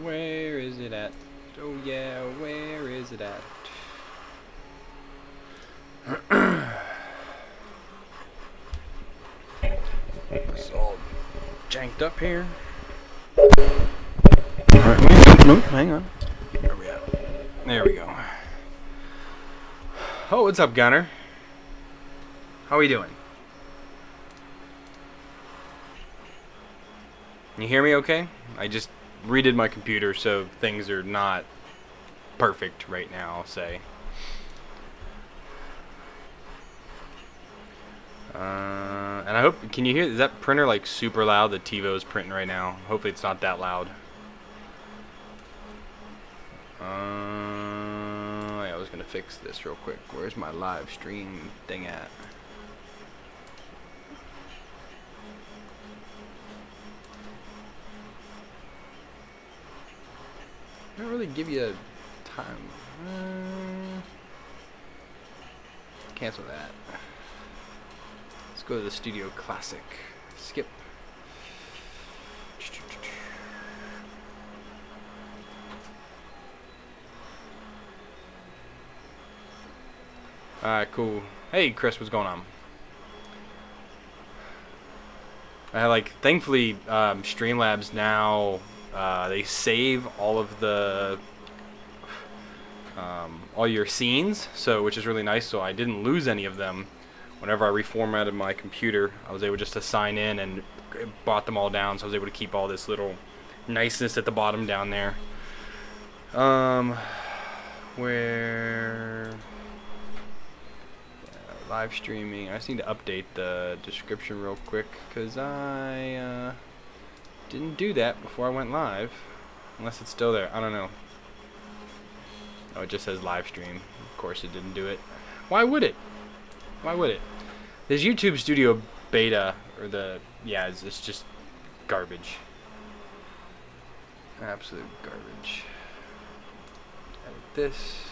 Where is it at? Oh yeah, where is it at? It's all janked up here. Alright, no, hang on. Where are we at? There we go. Oh, what's up, Gunner? How are we doing? You hear me okay? I just redid my computer, so things are not perfect right now, I'll say. And I hope, can you hear, is that printer like super loud? The TiVo is printing right now. Hopefully it's not that loud. I was gonna fix this real quick. Where's my live stream thing at? I don't really give you a time. Cancel that. Let's go to the Studio Classic. Skip. Alright, cool. Hey, Chris, what's going on? Thankfully, Streamlabs now, they save all of the, all your scenes, which is really nice, so I didn't lose any of them. Whenever I reformatted my computer, I was able just to sign in and brought them all down, so I was able to keep all this little niceness at the bottom down there. Where... live streaming. I just need to update the description real quick because I didn't do that before I went live. Unless it's still there. I don't know. Oh, it just says live stream. Of course it didn't do it. Why would it? Why would it? This YouTube Studio Beta, or it's just garbage. Absolute garbage. Edit this.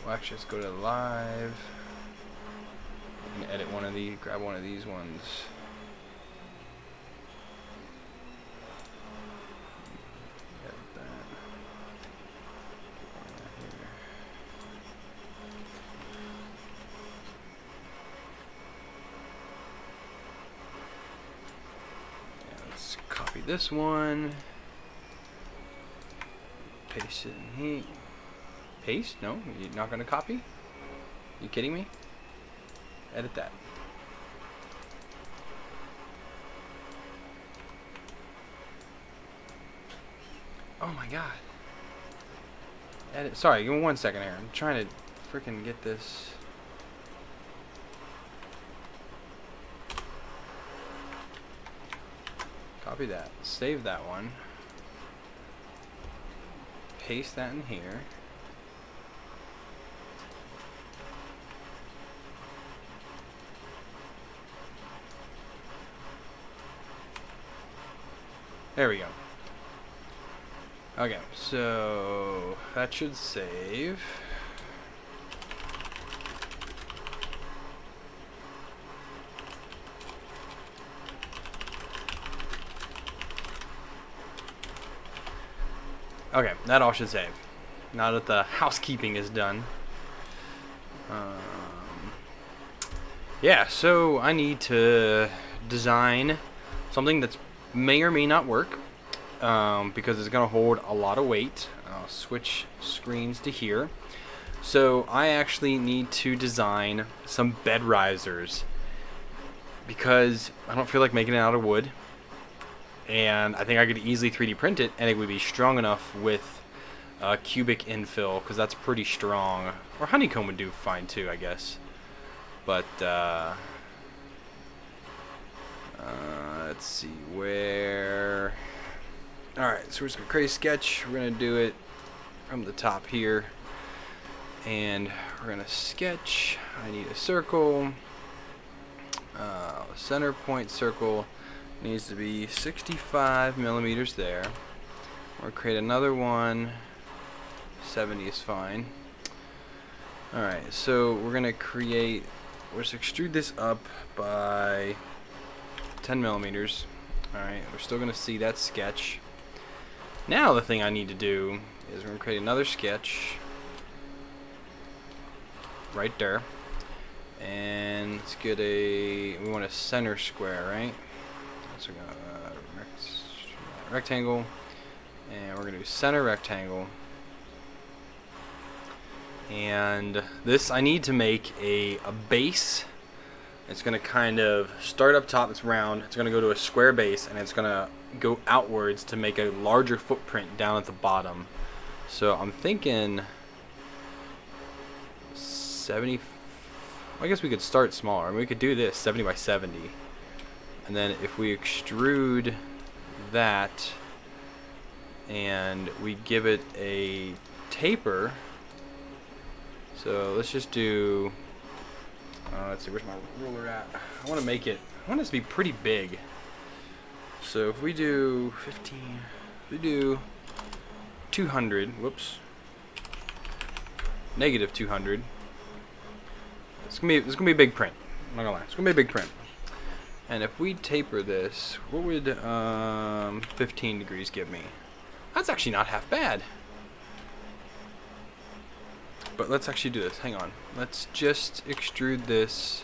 Well, actually, let's go to live. I can edit one of these, grab one of these ones. Edit that. Yeah, let's copy this one. Paste it in here. Paste? No? You're not going to copy? You kidding me? Edit that. Oh my god. Edit. Sorry, give me 1 second here. I'm trying to freaking get this. Copy that. Save that one. Paste that in here. There we go. Okay, so that should save. Okay, that all should save. Now that the housekeeping is done. Yeah, so I need to design something that's may or may not work because it's going to hold a lot of weight. I'll switch screens to here. So I actually need to design some bed risers because I don't feel like making it out of wood, and I think I could easily 3D print it and it would be strong enough with cubic infill because that's pretty strong, or honeycomb would do fine too, I guess. But let's see where. Alright, so we're just going to create a sketch. We're going to do it from the top here. And we're going to sketch. I need a circle. Center point circle needs to be 65 millimeters there. We'll create another one. 70 is fine. Alright, so we're going to create. We'll just extrude this up by 10 millimeters. Alright, we're still going to see that sketch. Now the thing I need to do is we're going to create another sketch right there. And let's get we want a center square, right? So we're going to rectangle. And we're going to do center rectangle. And this, I need to make a base. It's going to kind of start up top, it's round, it's going to go to a square base, and it's going to go outwards to make a larger footprint down at the bottom. So I'm thinking 70, I guess we could start smaller. I mean, we could do this 70 by 70. And then if we extrude that and we give it a taper, so let's just do, let's see, where's my ruler at? I want to make it, I want this to be pretty big. So if we do 15, if we do 200, whoops, negative 200, it's gonna be a big print. I'm not gonna lie, it's gonna be a big print. And if we taper this, what would 15 degrees give me? That's actually not half bad. But let's actually do this. Hang on. Let's just extrude this.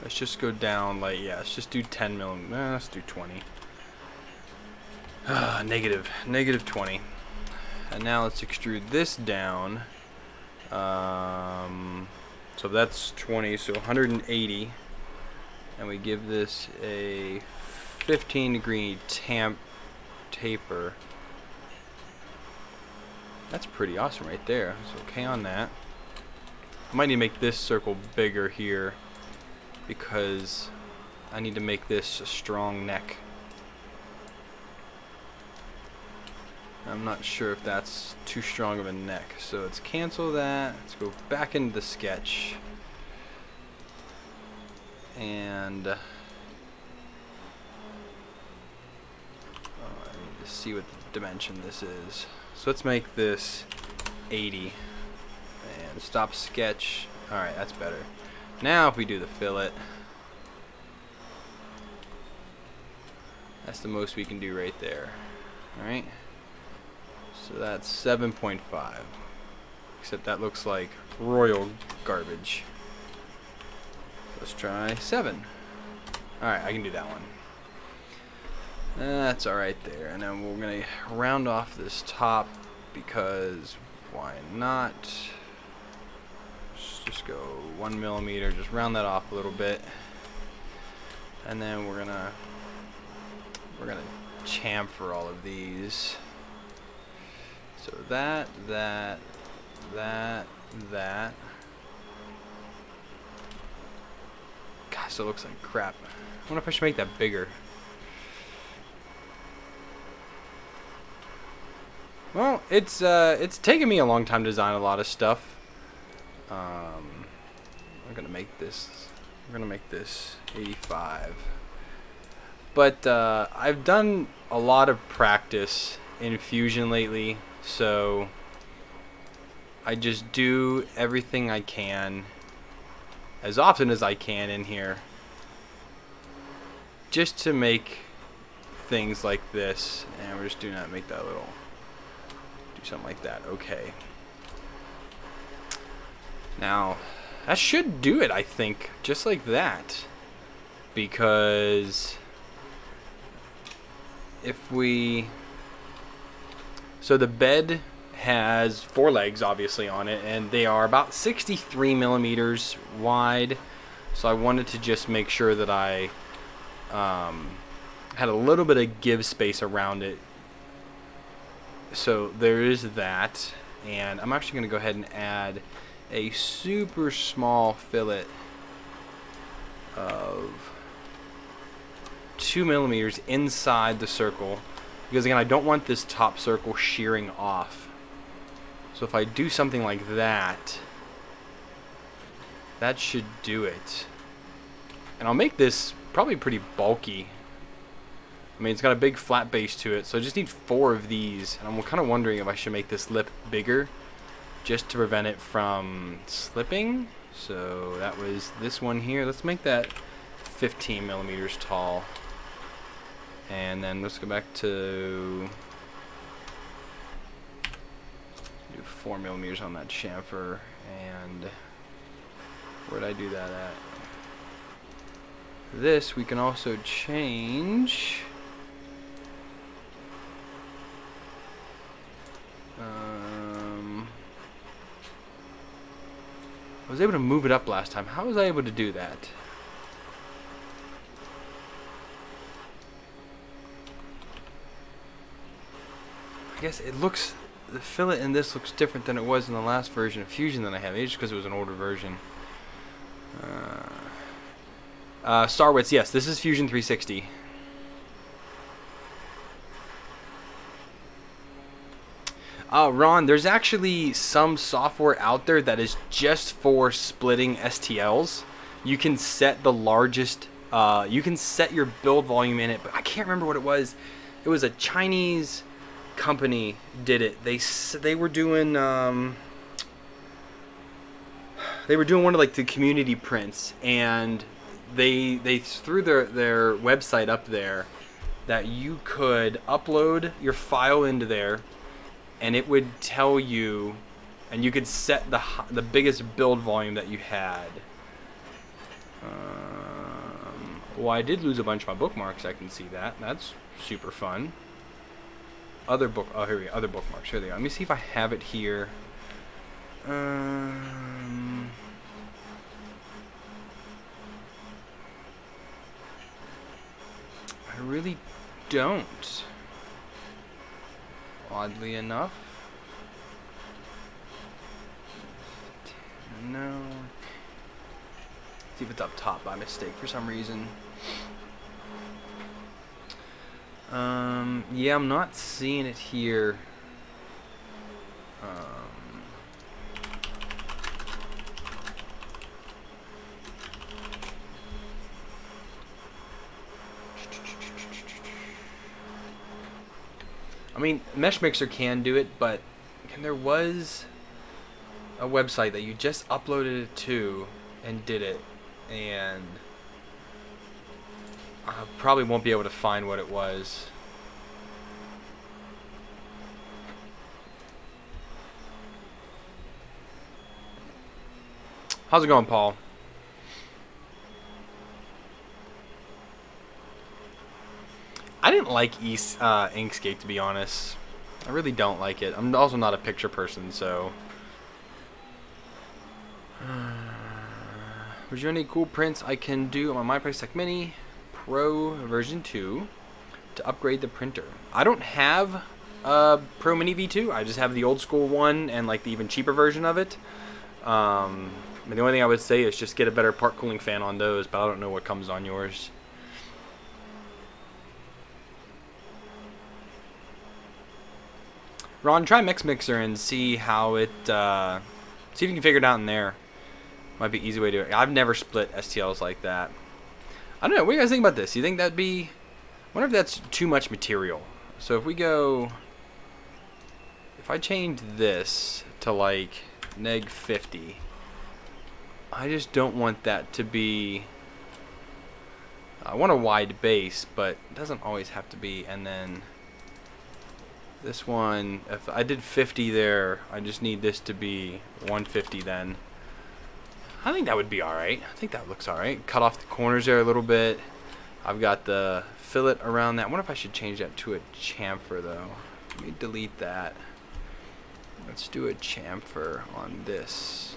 Let's just go down like, yeah, let's just do 10 millimeters. Let's do 20. Negative 20. And now let's extrude this down. So that's 20, so 180. And we give this a 15 degree taper. That's pretty awesome right there. So okay on that. I might need to make this circle bigger here because I need to make this a strong neck. I'm not sure if that's too strong of a neck. So let's cancel that. Let's go back into the sketch. And I need to see what the dimension this is. So let's make this 80 and stop sketch. Alright, that's better. Now if we do the fillet, that's the most we can do right there. Alright, so that's 7.5, except that looks like royal garbage. Let's try 7. Alright, I can do that one. That's alright there. And then we're going to round off this top because why not? Let's just go 1 millimeter, just round that off a little bit. And then we're gonna chamfer all of these. So that. Gosh, it looks like crap. I wonder if I should make that bigger. Well, it's taken me a long time to design a lot of stuff. I'm gonna make this 85. But I've done a lot of practice in Fusion lately, so I just do everything I can as often as I can in here just to make things like this. And we're just doing that, make that little, do something like that. Okay. Now, that should do it, I think, just like that. Because if we, so the bed has 4 legs obviously on it, and they are about 63 millimeters wide. So I wanted to just make sure that I had a little bit of give space around it. So there is that, and I'm actually going to go ahead and add a super small fillet of 2 millimeters inside the circle, because again, I don't want this top circle shearing off. So if I do something like that, that should do it. And I'll make this probably pretty bulky. I mean, it's got a big flat base to it, so I just need 4 of these. And I'm kind of wondering if I should make this lip bigger just to prevent it from slipping. So that was this one here. Let's make that 15 millimeters tall. And then let's go back to do 4 millimeters on that chamfer. And where'd I do that at? This we can also change. I was able to move it up last time. How was I able to do that? I guess it looks, the fillet in this looks different than it was in the last version of Fusion that I have. Maybe just because it was an older version. Starwitz, yes, this is Fusion 360. Ron, there's actually some software out there that is just for splitting STLs. You can set the largest, you can set your build volume in it, but I can't remember what it was. It was a Chinese company did it. They were doing one of like the community prints, and they threw their website up there that you could upload your file into there, and it would tell you, and you could set the biggest build volume that you had. Well, I did lose a bunch of my bookmarks. I can see that. That's super fun. Other here we go. Other bookmarks. Here they go. Let me see if I have it here. I really don't. Oddly enough. No. See if it's up top by mistake for some reason. Yeah, I'm not seeing it here. I mean, Mesh Mixer can do it, but there was a website that you just uploaded it to and did it, and I probably won't be able to find what it was. How's it going, Paul? I didn't like Inkscape, to be honest. I really don't like it. I'm also not a picture person, so. Was there any cool prints I can do on my MyPrice Tech Mini Pro version 2 to upgrade the printer? I don't have a Pro Mini V2. I just have the old school one and like the even cheaper version of it. The only thing I would say is just get a better part cooling fan on those, but I don't know what comes on yours. Ron, try Mix Mixer and see how it, see if you can figure it out in there. Might be an easy way to do it. I've never split STLs like that. I don't know, what do you guys think about this? You think that'd be, I wonder if that's too much material. So if we go, if I change this to like neg 50, I just don't want that to be, I want a wide base, but it doesn't always have to be. And then this one, if I did 50 there, I just need this to be 150 then. I think that would be alright. I think that looks alright. Cut off the corners there a little bit. I've got the fillet around that. I wonder if I should change that to a chamfer though. Let me delete that. Let's do a chamfer on this.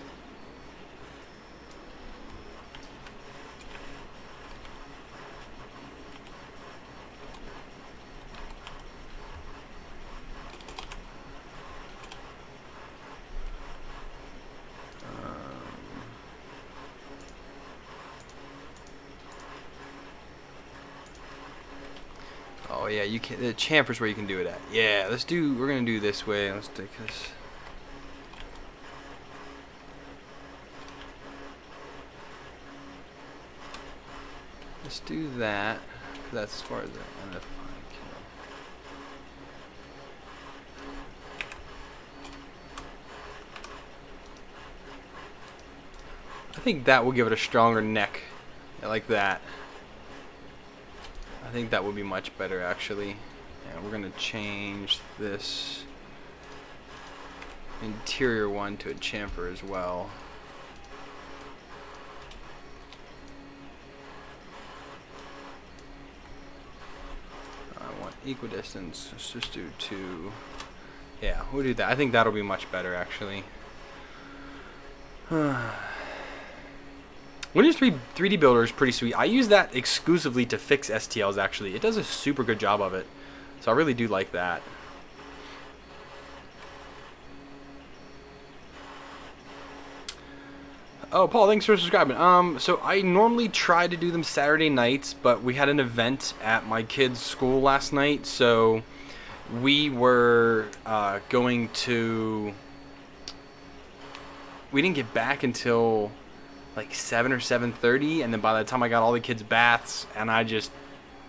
Oh yeah, you can. The chamfer's where you can do it at. Yeah, let's do. We're gonna do this way. Let's take this. Let's do that. That's as far as I can. I think that will give it a stronger neck, like that. I think that would be much better actually. And we're gonna change this interior one to a chamfer as well. I want equidistance. Let's just do 2. Yeah, we'll do that. I think that'll be much better actually. Windows 3D Builder is pretty sweet. I use that exclusively to fix STLs actually. It does a super good job of it. So I really do like that. Oh, Paul, thanks for subscribing. So I normally try to do them Saturday nights, but we had an event at my kids' school last night, so we were going to... We didn't get back until like 7 or 7:30, and then by the time I got all the kids' baths, and I just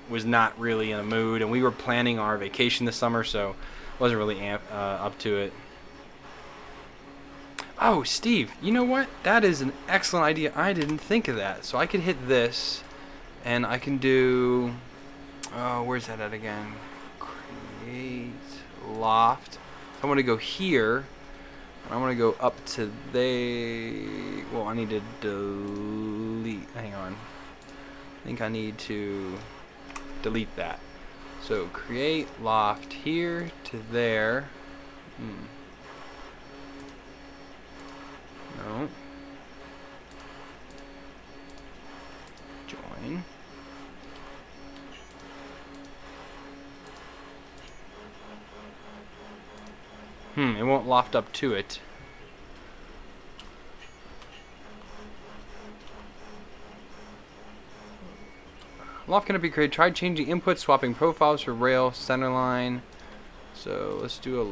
was not really in a mood, and we were planning our vacation this summer, so wasn't really up to it. Oh, Steve, you know what? That is an excellent idea. I didn't think of that. So I could hit this, and I can do... Oh, where's that at again? Create loft. I want to go here. I want to go up to there. Well, I need to delete. Hang on. I think I need to delete that. So create loft here to there. No. Join. It won't loft up to it. Loft cannot be created. Try changing input, swapping profiles for rail, centerline. So let's do a...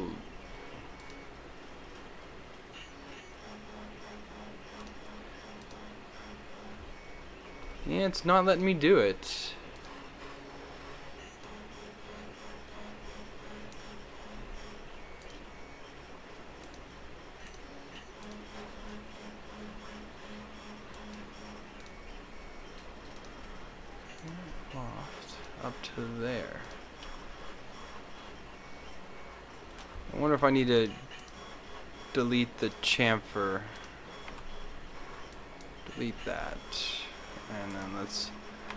Yeah, it's not letting me do it. Up to there. I wonder if I need to delete the chamfer. Delete that. And then let's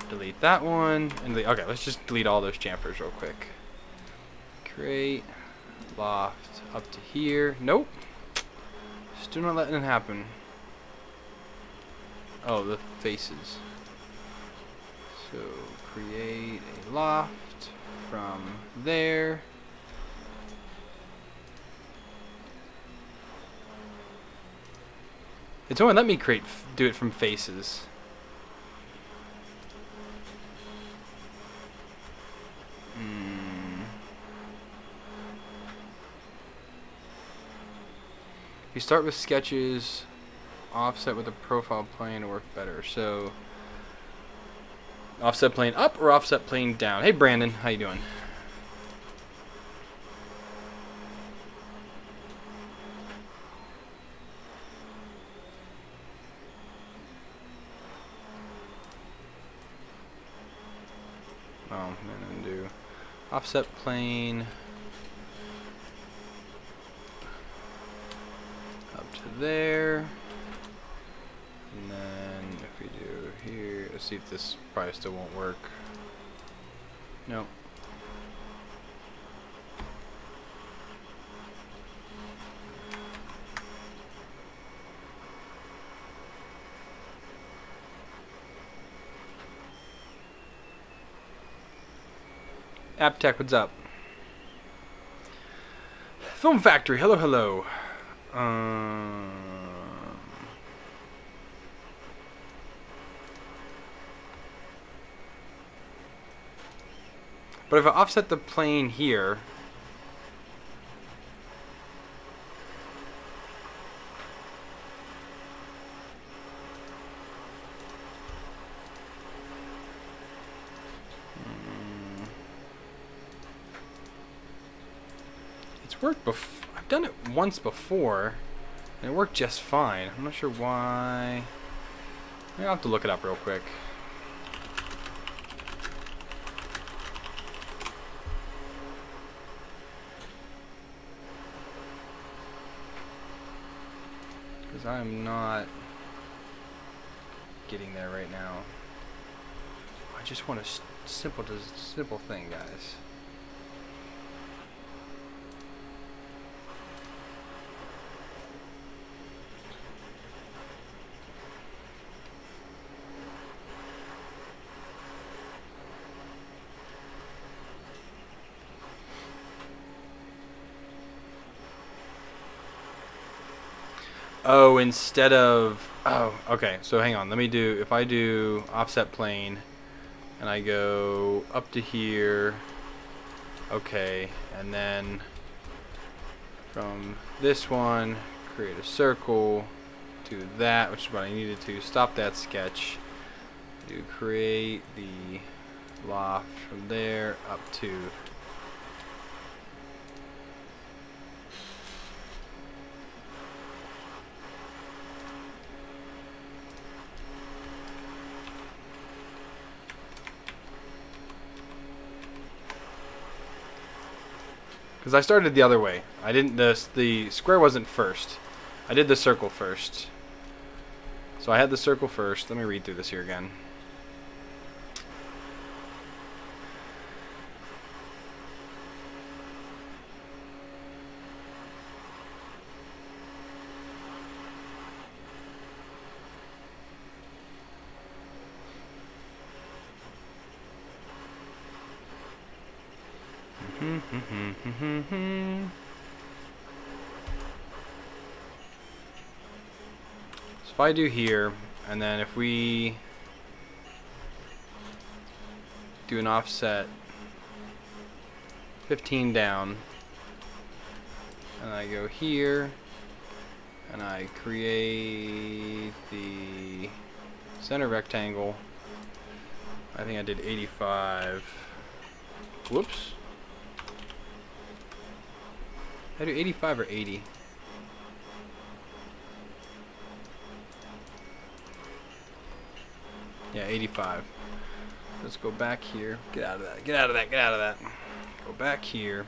delete that one. And okay, let's just delete all those chamfers real quick. Create loft up to here. Nope. Still not letting it happen. Oh, the faces. So create a loft from there. It's only let me do it from faces. If you start with sketches, offset with a profile plane to work better. So offset plane up or offset plane down? Hey Brandon, how you doing? Oh, and then do offset plane up to there. And then if we do here, let's see if this probably still won't work. Nope. App Tech, what's up? Film Factory, hello, hello. But if I offset the plane here, it's worked before. I've done it once before, and it worked just fine. I'm not sure why. I'll have to look it up real quick. because I'm not getting there right now. I just want a simple thing, guys. Oh, instead of... Oh, okay. So hang on. Let me do... If I do offset plane, and I go up to here... Okay. And then from this one, create a circle to that, which is what I needed to. Stop that sketch. Do create the loft from there up to... Because I started the other way. I didn't. The square wasn't first. I did the circle first. So I had the circle first. Let me read through this here again. So if I do here, and then if we do an offset 15 down, and I go here, and I create the center rectangle. I think I did 85. Whoops. I do 85 or 80. Yeah, 85. Let's go back here. Get out of that. Get out of that. Get out of that. Go back here.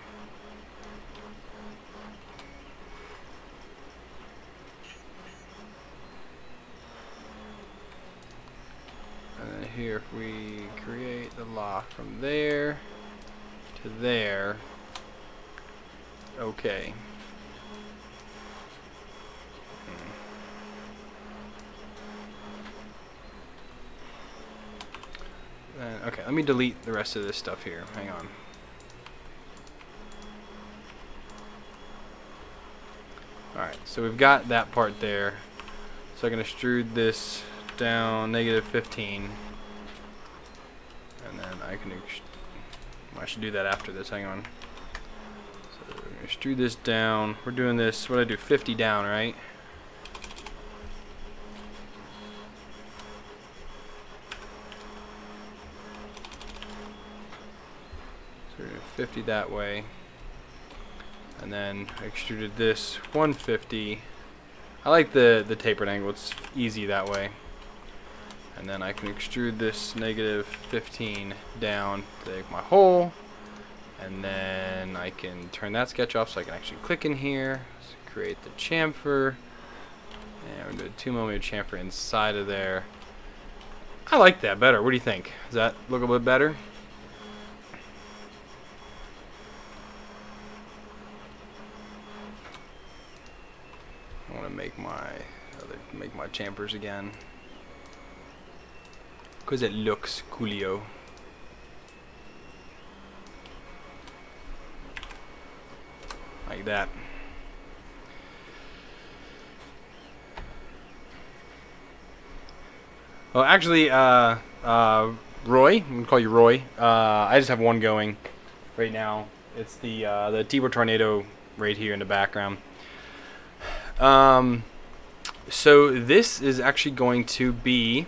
And then here, if we create the loft from there to there. Okay. Okay, let me delete the rest of this stuff here. Hang on. Alright, so we've got that part there. So I'm going to extrude this down -15. And then I can I should do that after this. Hang on. So extrude this down. We're doing this, what did I do? 50 down, right? So we're doing 50 that way. And then I extruded this 150. I like the tapered angle. It's easy that way. And then I can extrude this -15 down to make my hole. And then I can turn that sketch off so I can actually click in here. So create the chamfer. And we're going to do a 2mm chamfer inside of there. I like that better. What do you think? Does that look a little bit better? I want to make my chamfers again. Because it looks coolio. Like that. Well, actually, Roy, I'm gonna call you Roy. I just have one going right now. It's the Tiber Tornado right here in the background. So this is actually going to be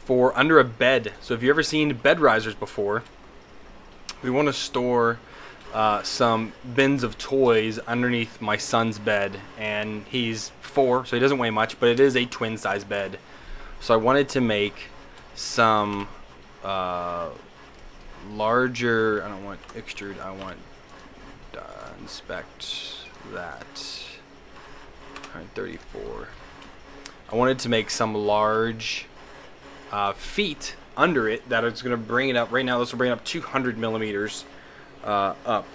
for under a bed. So if you've ever seen bed risers before, we want to store some bins of toys underneath my son's bed, and he's 4, so he doesn't weigh much, but it is a twin size bed. So I wanted to make some larger. I don't want extrude. I want inspect that. 134. I wanted to make some large feet under it that is going to bring it up. Right now, this will bring it up 200 millimeters up,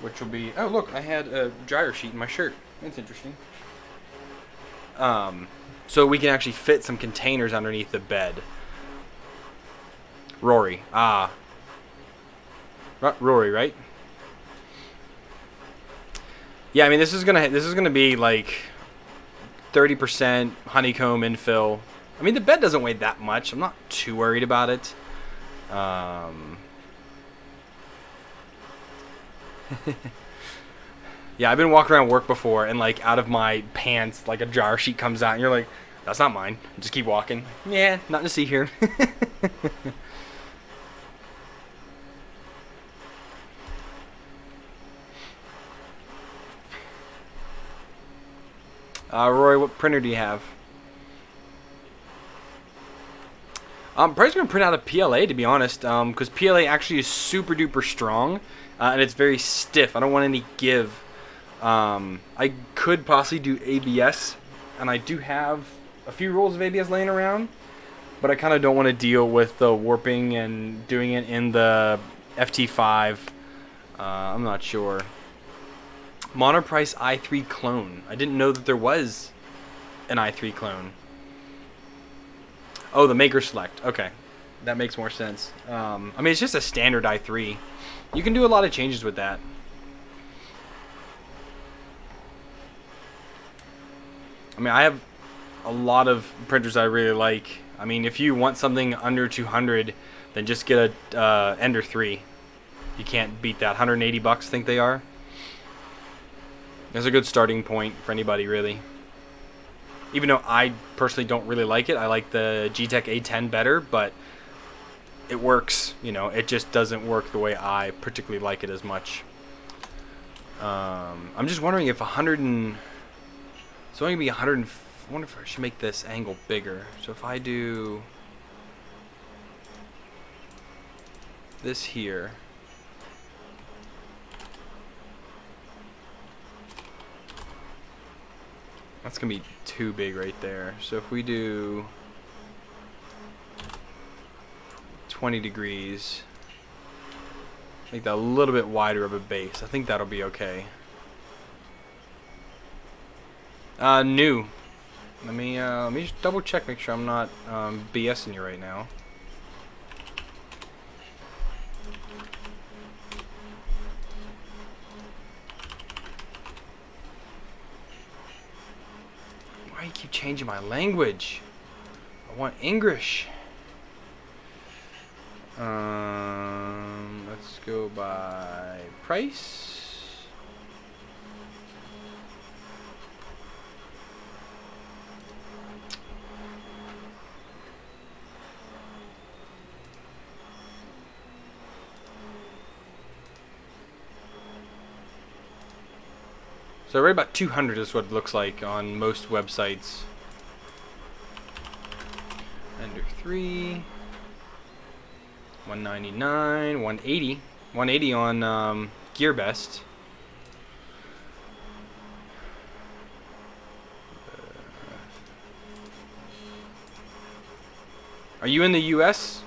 which will be. Oh, look! I had a dryer sheet in my shirt. That's interesting. So we can actually fit some containers underneath the bed. Rory. Rory, right? Yeah, I mean this is gonna be like 30% honeycomb infill. I mean the bed doesn't weigh that much. I'm not too worried about it. Yeah, I've been walking around work before and like out of my pants like a jar sheet comes out and you're like, that's not mine. Just keep walking. Yeah, nothing to see here. Roy, what printer do you have? I'm probably going to print out a PLA, to be honest, because PLA actually is super duper strong, and it's very stiff. I don't want any give. I could possibly do ABS, and I do have a few rolls of ABS laying around, but I kind of don't want to deal with the warping and doing it in the FT5. I'm not sure. Monoprice i3 clone. I didn't know that there was an i3 clone. Oh, the Maker Select. Okay. That makes more sense. I mean, it's just a standard i3. You can do a lot of changes with that. I mean, I have a lot of printers I really like. I mean, if you want something under 200, then just get a Ender 3. You can't beat that. 180 bucks, I think they are. That's a good starting point for anybody, really. Even though I personally don't really like it, I like the G-Tech A10 better, but it works. You know, it just doesn't work the way I particularly like it as much. I'm just wondering if 100 and... It's only going to be 100 and... I wonder if I should make this angle bigger. So if I do... this here... That's going to be too big right there. So if we do 20 degrees, make that a little bit wider of a base. I think that'll be okay. New. Let me just double check, make sure I'm not BSing you right now. Why do you keep changing my language? I want English. Let's go by price. So right about 200 is what it looks like on most websites. Ender 3, 199, 180, 180 on GearBest. Are you in the US?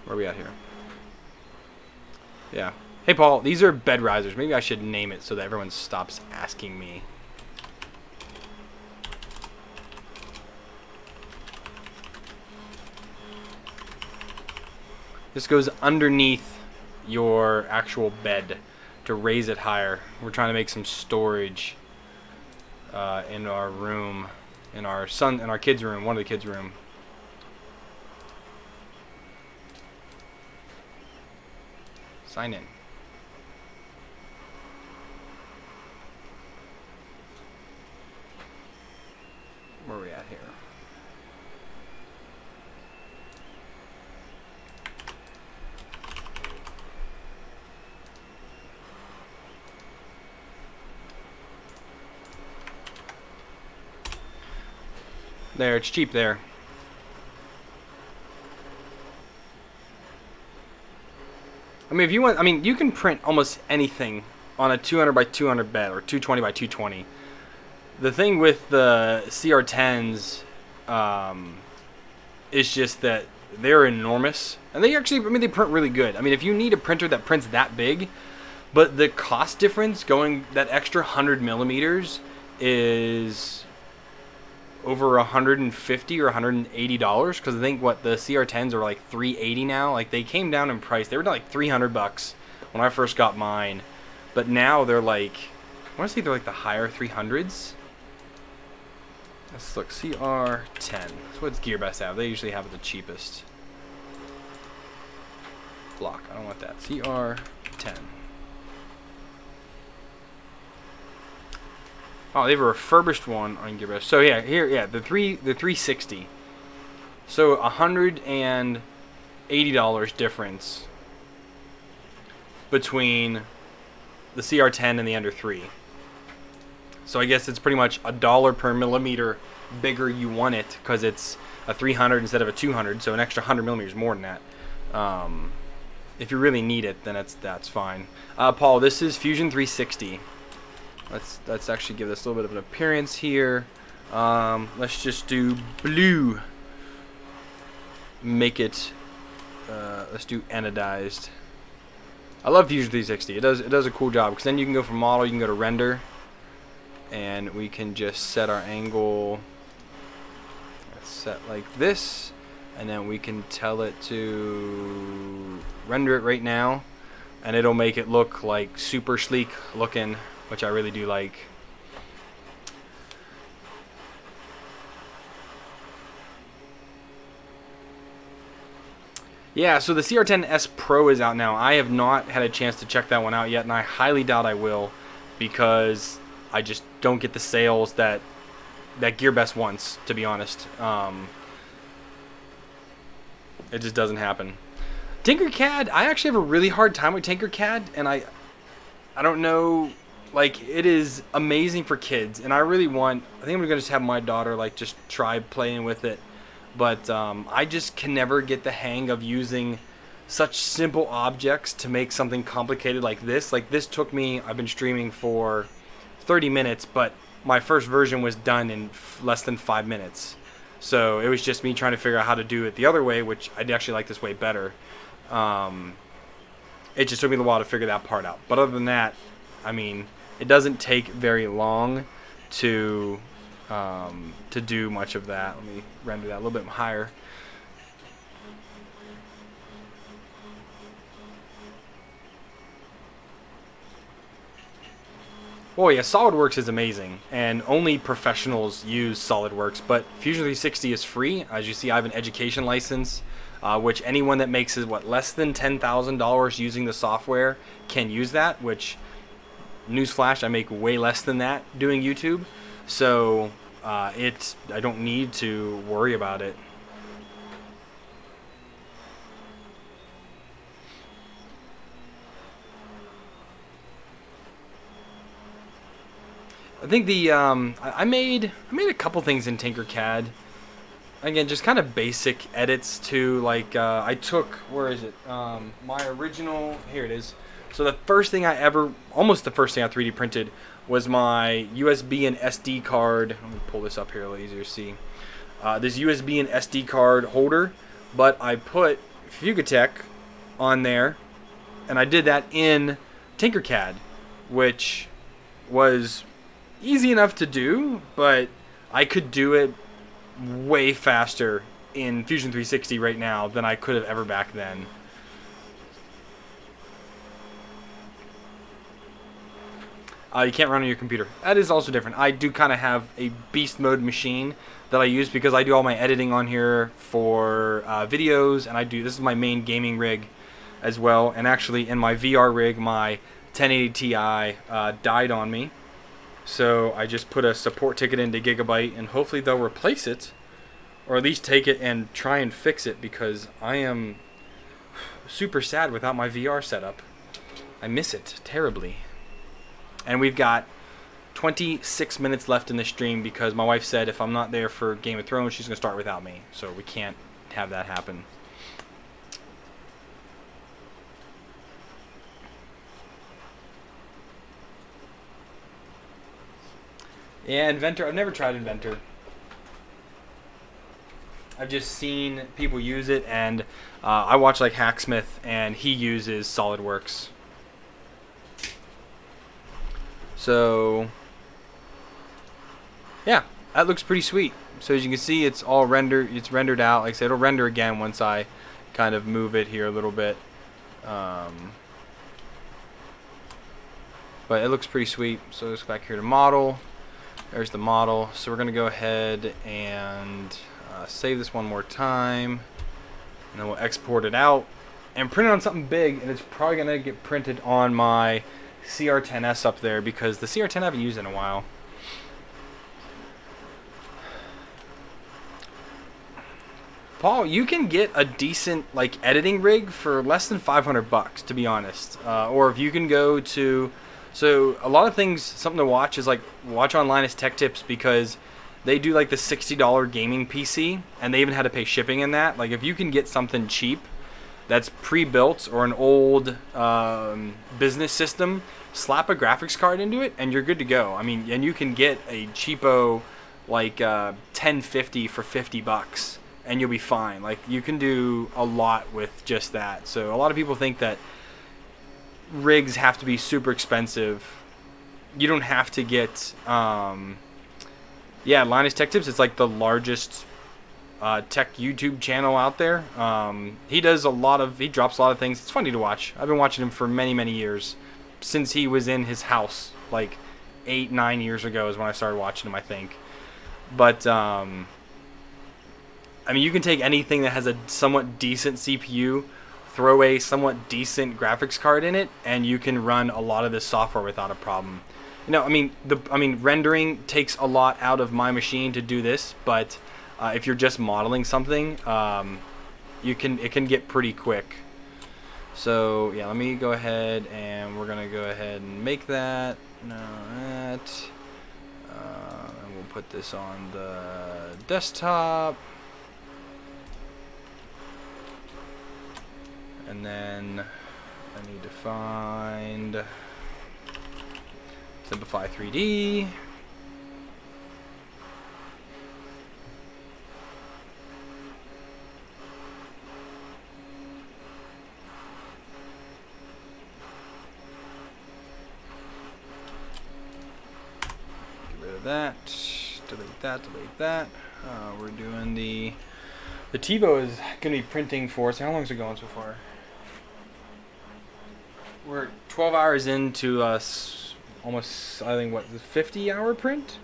Where are we at here? Yeah. Hey, Paul, these are bed risers. Maybe I should name it so that everyone stops asking me. This goes underneath your actual bed to raise it higher. We're trying to make some storage in our room, in our kids' room, one of the kids' room. Sign in. Where are we at here? There, it's cheap there. I mean, if you want, I mean, you can print almost anything on a 200 by 200 bed or 220 by 220. The thing with the CR10s is just that they're enormous, and they actually, I mean, they print really good. I mean, if you need a printer that prints that big, but the cost difference going that extra 100 millimeters is over $150 or $180, because I think what the CR10s are like $380 now. Like, they came down in price. They were like $300 when I first got mine, but now they're like, I want to say they're like the higher 300s. Let's look, CR10. That's what GearBest have. They usually have it the cheapest. Block. I don't want that. CR10. Oh, they have a refurbished one on GearBest. So yeah, here, yeah, the 360. So $180 difference between the CR10 and the Ender 3. So I guess it's pretty much $1 per millimeter bigger you want it, because it's a 300 instead of a 200, so an extra 100 millimeters more than that. If you really need it, then that's fine. Paul, this is Fusion 360. Let's actually give this a little bit of an appearance here. Let's just do blue. Make it. Let's do anodized. I love Fusion 360. It does a cool job, because then you can go from model, you can go to render, and we can just set our angle. Let's set like this, and then we can tell it to render it right now, and it'll make it look like super sleek looking, which I really do like. Yeah, so the CR10S Pro is out now. I have not had a chance to check that one out yet, and I highly doubt I will, because I just don't get the sales that GearBest wants, to be honest. It just doesn't happen. Tinkercad, I actually have a really hard time with Tinkercad, and I don't know, like, it is amazing for kids, and I think I'm gonna just have my daughter like just try playing with it, but I just can never get the hang of using such simple objects to make something complicated like this. Like, this took me, I've been streaming for 30 minutes, but my first version was done in less than 5 minutes. So it was just me trying to figure out how to do it the other way, which I actually like this way better. It just took me a while to figure that part out. But other than that, I mean, it doesn't take very long to do much of that. Let me render that a little bit higher. Oh yeah, SolidWorks is amazing, and only professionals use SolidWorks, but Fusion 360 is free. As you see, I have an education license, which anyone that makes less than $10,000 using the software can use that, which, newsflash, I make way less than that doing YouTube, so I don't need to worry about it. I think I made a couple things in Tinkercad. Again, just kind of basic edits to, like, I took, where is it? My original, here it is. So the first thing almost the first thing I 3D printed was my USB and SD card. Let me pull this up here a little easier to see. This USB and SD card holder, but I put Fugatech on there, and I did that in Tinkercad, which was easy enough to do, but I could do it way faster in Fusion 360 right now than I could have ever back then. You can't run on your computer. That is also different. I do kind of have a beast mode machine that I use because I do all my editing on here for videos, and this is my main gaming rig as well. And actually, in my VR rig, my 1080 Ti died on me. So I just put a support ticket into Gigabyte, and hopefully they'll replace it, or at least take it and try and fix it, because I am super sad without my VR setup. I miss it terribly. And we've got 26 minutes left in the stream because my wife said if I'm not there for Game of Thrones, she's going to start without me. So we can't have that happen. Yeah, Inventor. I've never tried Inventor. I've just seen people use it, and I watch like Hacksmith, and he uses SolidWorks. So, yeah, that looks pretty sweet. So as you can see, it's all rendered. It's rendered out. Like I said, it'll render again once I kind of move it here a little bit. But it looks pretty sweet. So let's go back here to model. There's the model. So we're going to go ahead and save this one more time. And then we'll export it out and print it on something big. And it's probably going to get printed on my CR10S up there because the CR10 I haven't used in a while. Paul, you can get a decent like editing rig for less than $500, to be honest. Or if you can go to... So a lot of things, something to watch is like watch on Linus Tech Tips because they do like the $60 gaming PC and they even had to pay shipping in that. Like if you can get something cheap that's pre-built or an old business system, slap a graphics card into it and you're good to go. I mean, and you can get a cheapo like 1050 for $50 and you'll be fine. Like you can do a lot with just that. So a lot of people think that rigs have to be super expensive. You don't have to get yeah, Linus Tech Tips, it's like the largest tech YouTube channel out there. He drops a lot of things. It's funny to watch. I've been watching him for many years, since he was in his house like 8-9 years ago is when I started watching him, I think. But I mean, you can take anything that has a somewhat decent CPU, throw a somewhat decent graphics card in it, and you can run a lot of this software without a problem. You know, I mean, rendering takes a lot out of my machine to do this, but if you're just modeling something, it can get pretty quick. So yeah, let me go ahead and we're gonna go ahead and make that. No, that. And we'll put this on the desktop. And then I need to find Simplify 3D. Get rid of that. Delete that. Delete that. We're doing the TiVo is going to be printing for us. How long is it going so far? We're 12 hours into almost, I think, what, the 50-hour print?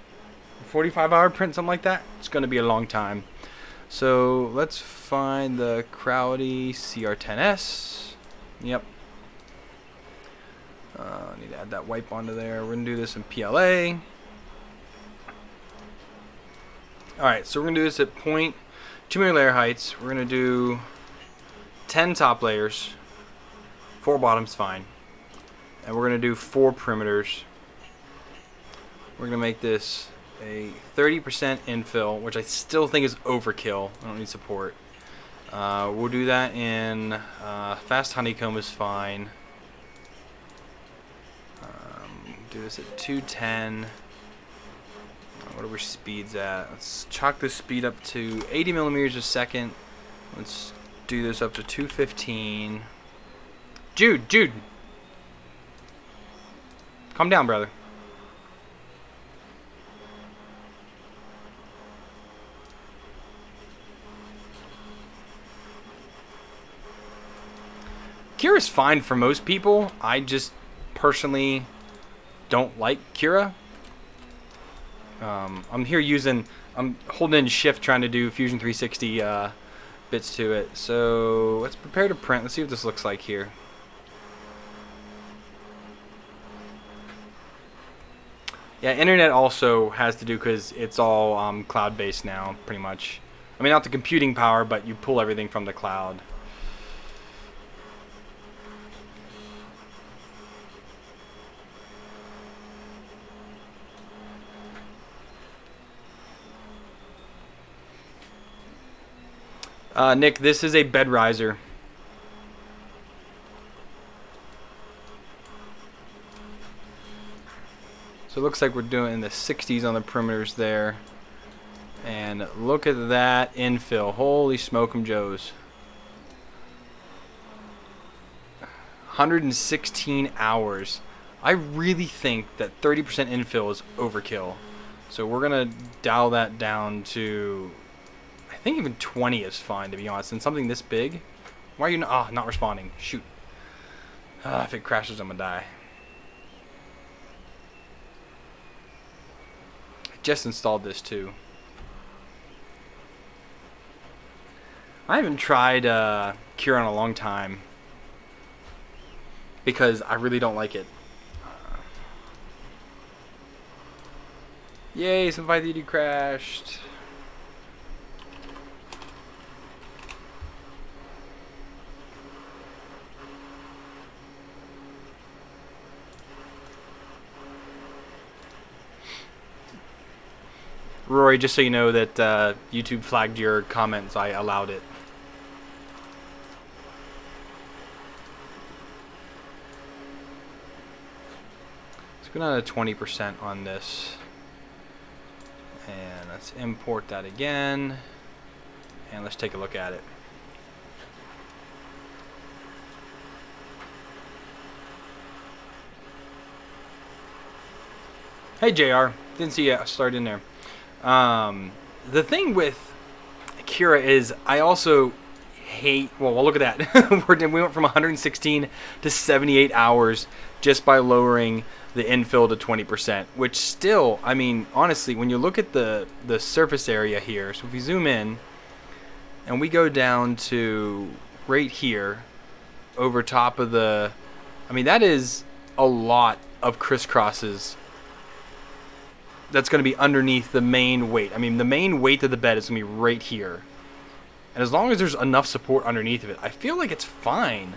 45-hour print, something like that. It's going to be a long time. So let's find the Crowdy CR10S. Yep. I need to add that wipe onto there. We're going to do this in PLA. Alright, so we're going to do this at 0.2 million layer heights. We're going to do 10 top layers. 4 bottoms fine. And we're going to do 4 perimeters. We're going to make this a 30% infill, which I still think is overkill. I don't need support. We'll do that in fast honeycomb is fine. Do this at 210. What are our speeds at? Let's chalk this speed up to 80 millimeters a second. Let's do this up to 215. Jude. Calm down, brother. Cura's fine for most people. I just personally don't like Cura. I'm holding in shift trying to do Fusion 360 bits to it. So let's prepare to print. Let's see what this looks like here. Yeah, internet also has to do because it's all cloud-based now, pretty much. I mean, not the computing power, but you pull everything from the cloud. Nick, this is a bed riser. So it looks like we're doing in the 60s on the perimeters there. And look at that infill. Holy smoke 'em Joes. 116 hours. I really think that 30% infill is overkill. So we're going to dial that down to, I think even 20 is fine, to be honest. And something this big? Why are you not responding? Shoot. If it crashes, I'm going to die. I just installed this too. I haven't tried Cure in a long time because I really don't like it. Yay, some 5D crashed. Rory, just so you know that YouTube flagged your comments, I allowed it. Let's go down to 20% on this. And let's import that again. And let's take a look at it. Hey JR, didn't see you start in there. The thing with Kira is I also hate, well look at that. We went from 116 to 78 hours just by lowering the infill to 20%, which still, I mean, honestly, when you look at the surface area here, so if we zoom in and we go down to right here over top of the, I mean, that is a lot of crisscrosses that's going to be underneath the main weight. I mean, the main weight of the bed is going to be right here. And as long as there's enough support underneath of it, I feel like it's fine.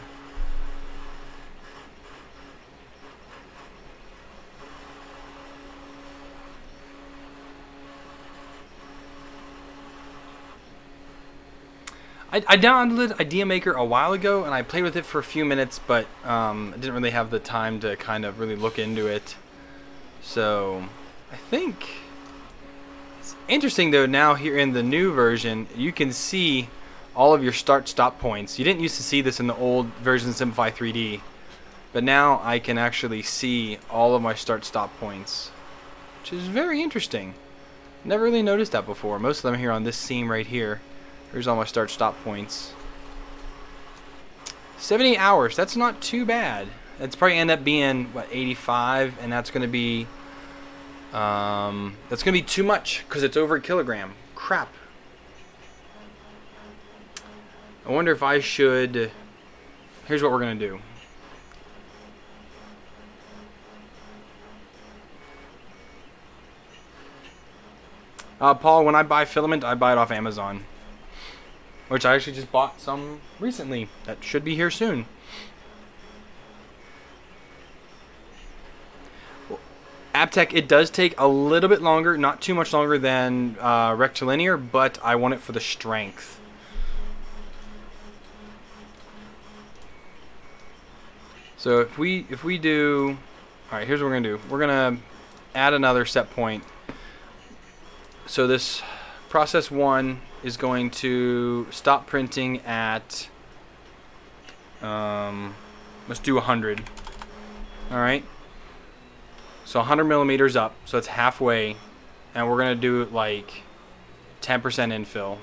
I downloaded Idea Maker a while ago, and I played with it for a few minutes, but I didn't really have the time to kind of really look into it. So I think it's interesting, though, now here in the new version, you can see all of your start-stop points. You didn't used to see this in the old version of Simplify 3D, but now I can actually see all of my start-stop points, which is very interesting. Never really noticed that before. Most of them are here on this seam right here. Here's all my start-stop points. 70 hours. That's not too bad. That's probably end up being what, 85, and that's gonna be too much because it's over a kilogram. Crap. I wonder if I should. Here's what we're gonna do. Paul, when I buy filament, I buy it off Amazon. Which I actually just bought some recently. That should be here soon. Aptech, it does take a little bit longer, not too much longer than rectilinear, but I want it for the strength. So if we do, all right, here's what we're gonna do. We're gonna add another set point. So this process 1 is going to stop printing at, let's do 100. All right. So 100 millimeters up, so it's halfway, and we're gonna do like 10% infill.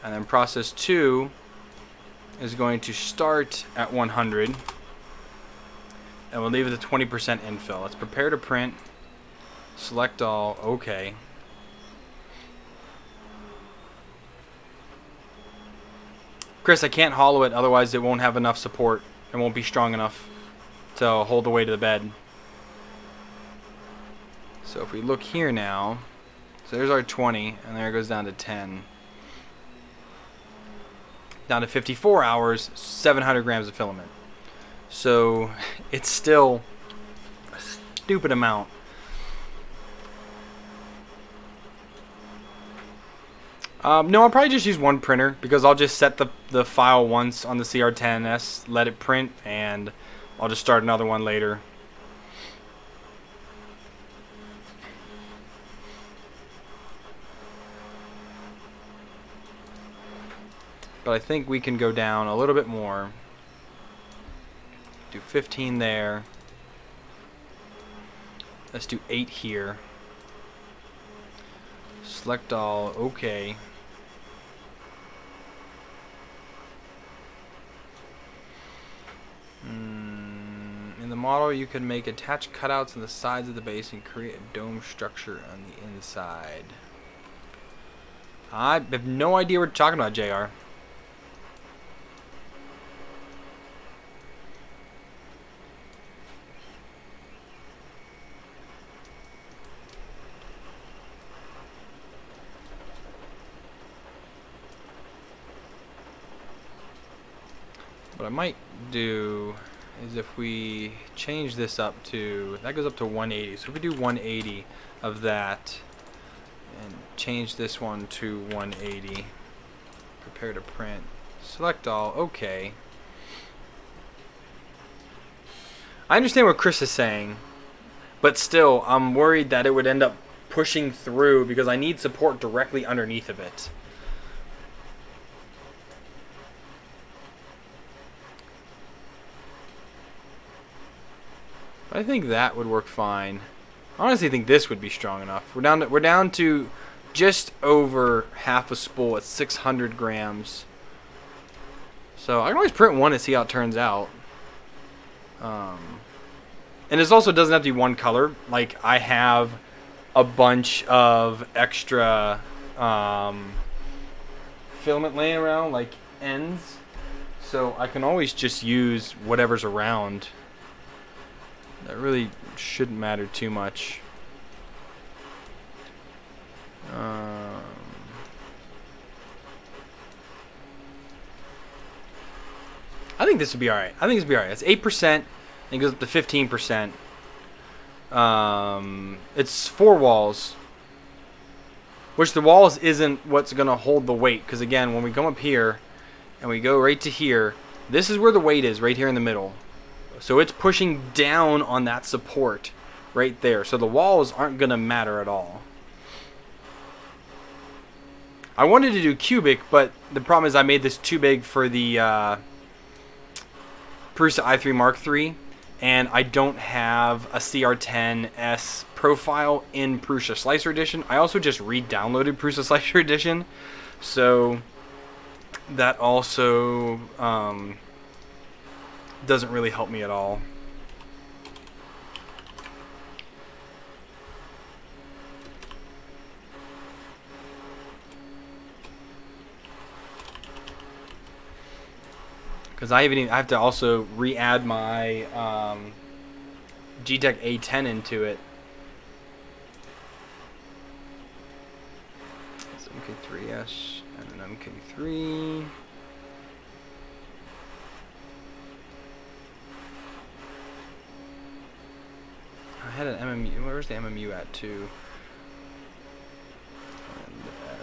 And then process 2 is going to start at 100, and we'll leave it at 20% infill. Let's prepare to print. Select all. Okay. Chris, I can't hollow it, otherwise it won't have enough support. It won't be strong enough to hold the weight of the bed. So if we look here now, so there's our 20, and there it goes down to 10. Down to 54 hours, 700 grams of filament. So it's still a stupid amount. No, I'll probably just use one printer because I'll just set the file once on the CR10S, let it print, and I'll just start another one later. But I think we can go down a little bit more. Do 15 there. Let's do 8 here. Select all, okay. In the model, you can make attached cutouts on the sides of the base and create a dome structure on the inside. I have no idea what you're talking about, JR. What I might do is if we change this up to, that goes up to 180. So if we do 180 of that and change this one to 180, prepare to print, select all, okay. I understand what Chris is saying, but still I'm worried that it would end up pushing through because I need support directly underneath of it. I think that would work fine. I honestly think this would be strong enough. We're down to just over half a spool at 600 grams. So I can always print one and see how it turns out. And this also doesn't have to be one color. Like I have a bunch of extra filament laying around, like ends. So I can always just use whatever's around. That really shouldn't matter too much. I think this would be alright. I think this would be alright. It's 8%. And it goes up to 15%. It's 4 walls. Which the walls isn't what's going to hold the weight. Because again, when we come up here and we go right to here, this is where the weight is, right here in the middle. So it's pushing down on that support right there. So the walls aren't going to matter at all. I wanted to do cubic, but the problem is I made this too big for the Prusa i3 Mark III. And I don't have a CR10S profile in Prusa Slicer Edition. I also just re-downloaded Prusa Slicer Edition. So that also doesn't really help me at all. Because I have to also re-add my G-Tech A10 into it. It's MK3S and an MK3. I had an MMU. Where's the MMU at too? And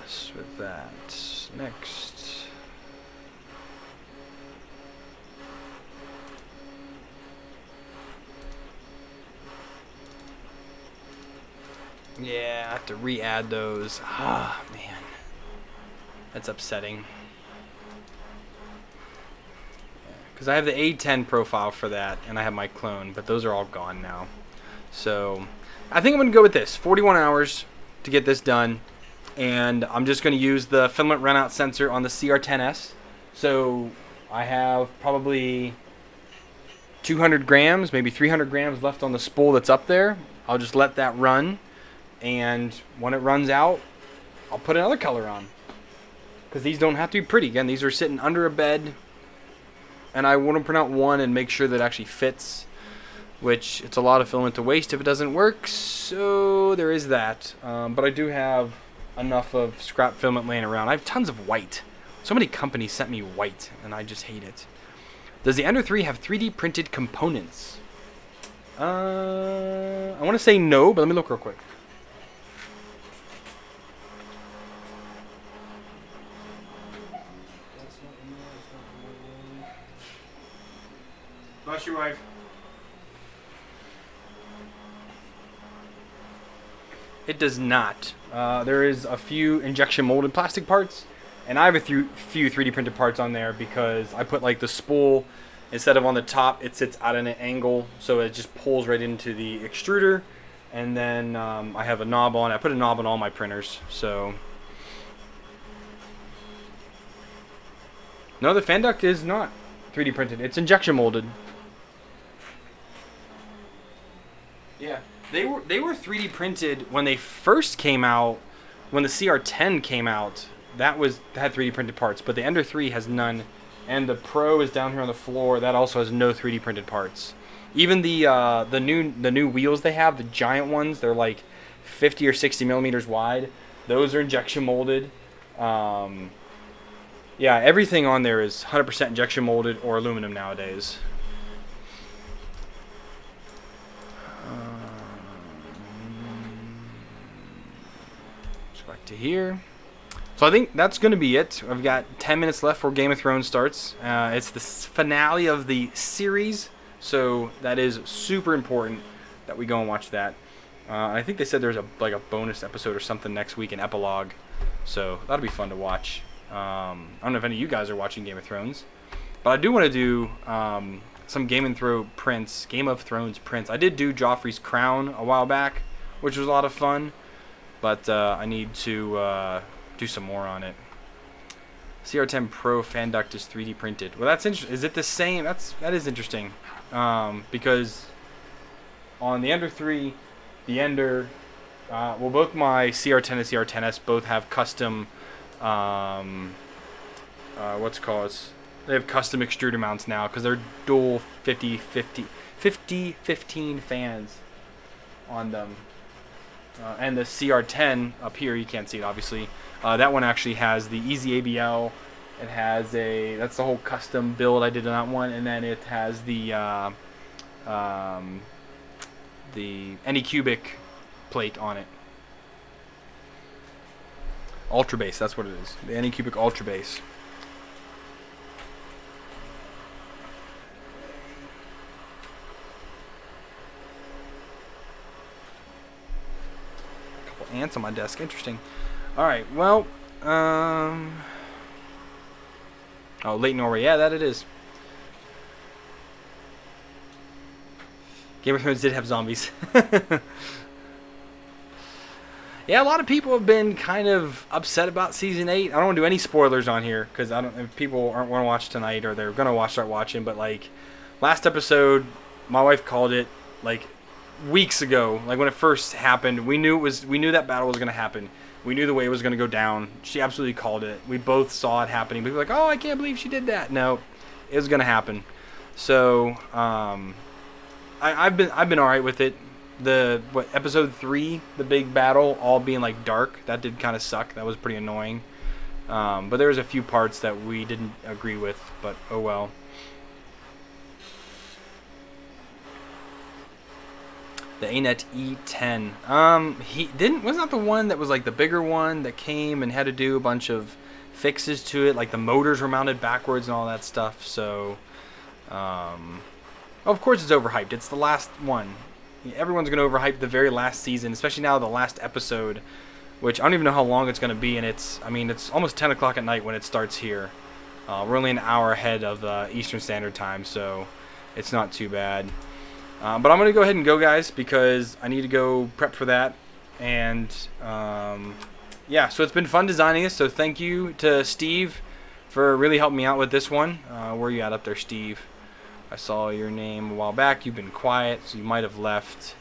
S with that. Next. Yeah, I have to re-add those. Ah, man. That's upsetting. Because I have the A10 profile for that, and I have my clone, but those are all gone now. So I think I'm going to go with this. 41 hours to get this done. And I'm just going to use the filament runout sensor on the CR10S. So I have probably 200 grams, maybe 300 grams left on the spool that's up there. I'll just let that run. And when it runs out, I'll put another color on. Because these don't have to be pretty. Again, these are sitting under a bed. And I want to print out one and make sure that it actually fits. Which, it's a lot of filament to waste if it doesn't work. So, there is that. But I do have enough of scrap filament laying around. I have tons of white. So many companies sent me white. And I just hate it. Does the Ender 3 have 3D printed components? I want to say no, but let me look real quick. Bless you, wife. It does not. There is a few injection molded plastic parts, and I have a few 3D printed parts on there because I put like the spool, instead of on the top, it sits out at an angle, so it just pulls right into the extruder. And then I have a knob on. I put a knob on all my printers. So no, the fan duct is not 3D printed. It's injection molded. Yeah, they were 3D printed when they first came out. When the CR10 came out, that had 3D printed parts, but the Ender 3 has none, and the Pro is down here on the floor. That also has no 3D printed parts. Even the new wheels they have, the giant ones, they're like 50 or 60 millimeters wide. Those are injection molded. Yeah, everything on there is 100% injection molded or aluminum nowadays. Let's go back to here. So I think that's going to be it. I've got 10 minutes left before Game of Thrones starts. It's the finale of the series. So that is super important that we go and watch that. I think they said there's a bonus episode or something next week, an epilogue. So that'll be fun to watch. I don't know if any of you guys are watching Game of Thrones, but I do want to do some Game of Thrones prints. I did do Joffrey's crown a while back, which was a lot of fun, but I need to do some more on it. CR10 Pro fan duct is 3D printed. Well, that's interesting. Is it the same? That is interesting. Because on the Ender 3, the Ender, both my CR10 and CR10S both have custom, they have custom extruder mounts now because they're dual 50-15 fans on them. And the CR10 up here, you can't see it obviously. That one actually has the Easy ABL. It has that's the whole custom build I did on that one, and then it has the Anycubic plate on it. Ultra Base, that's what it is. The Anycubic Ultra Base. A couple ants on my desk. Interesting. All right. Well. Oh, Late Norway. Yeah, that it is. Game of Thrones did have zombies. Yeah, a lot of people have been kind of upset about season 8. I don't want to do any spoilers on here because if people aren't want to watch tonight or they're gonna start watching. But like last episode, my wife called it like weeks ago. Like when it first happened, we knew that battle was gonna happen. We knew the way it was going to go down. She absolutely called it. We both saw it happening. People were like, "Oh, I can't believe she did that." No, it was going to happen. So, I've been all right with it. Episode 3, the big battle, all being like dark, that did kind of suck. That was pretty annoying. But there was a few parts that we didn't agree with. But oh well. The ANET E10. Wasn't that the one that was like the bigger one that came and had to do a bunch of fixes to it, like the motors were mounted backwards and all that stuff. So, of course it's overhyped. It's the last one. Everyone's gonna overhype the very last season, especially now the last episode, which I don't even know how long it's gonna be. And it's almost 10 o'clock at night when it starts here. We're only an hour ahead of Eastern Standard Time, so it's not too bad. But I'm going to go ahead and go, guys, because I need to go prep for that. And, yeah, so it's been fun designing this. So thank you to Steve for really helping me out with this one. Where are you at up there, Steve? I saw your name a while back. You've been quiet, so you might have left.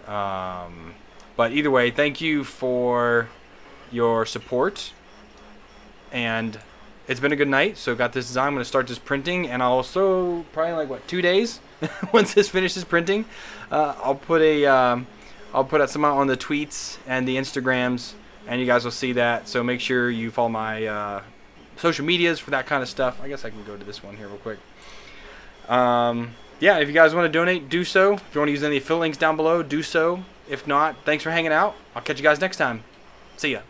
But either way, thank you for your support. And it's been a good night. So got this design. I'm going to start this printing. And I'll also, probably like, 2 days? Once this finishes printing, I'll put out some out on the tweets and the Instagrams, and you guys will see that. So make sure you follow my social medias for that kind of stuff. I guess I can go to this one here real quick. Yeah, if you guys want to donate, do so. If you want to use any affiliate links down below, do so. If not, thanks for hanging out. I'll catch you guys next time. See ya.